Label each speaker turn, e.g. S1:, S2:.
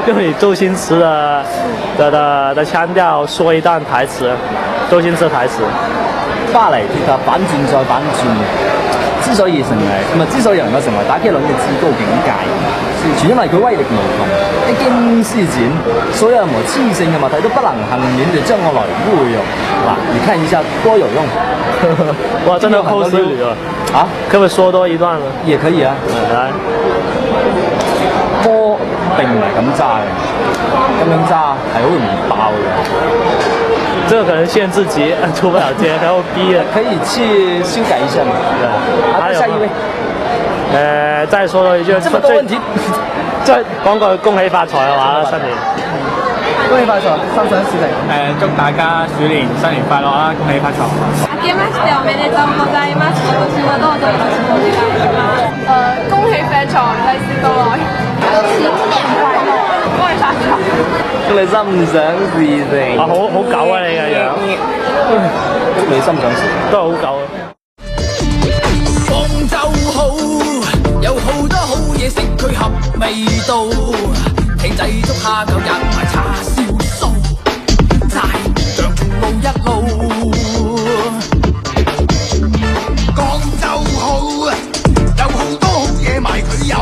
S1: 用你周星馳的腔調說一段台詞，周星馳台詞。
S2: 巴黎鐵塔反轉再反轉，之所以能夠成為打機輪嘅至高境界，全因為佢威力無窮，一經施展，所有任何黐性嘅物體都不能幸免地將我來污用。嗱，你看一下多有用。
S1: 哇，真的齁死你了！
S2: 啊，
S1: 可唔可以說多一段呢？
S2: 也可以啊。
S1: 來，
S2: 波並唔係咁揸嘅，咁樣揸係好容易爆嘅。
S1: 這個可能限制級出不了街，然後逼了。
S2: 可以去修改一下嘛？對。好，下一位。
S1: 再說多一句。
S2: 這麼多問題。
S1: 再講句恭喜發財嘅話，新年。
S2: 恭喜發財，心想事成。
S3: 祝大家鼠年新年快樂啦！恭喜發財。
S4: 明けましておめでとうございます。今年もどうぞよろしくお願いします。恭喜發財，利是到來。新年快樂，恭喜發財。
S2: 祝你心想事成。
S1: 啊，好狗啊你嘅樣。
S2: 祝你心想事成。
S1: 都係好狗啊。
S5: 廣州好，有好多好嘢食，佢合味道。艇仔粥蝦餃入埋叉燒酥，齋醬全部一路。廣州好，有好多好嘢賣，佢又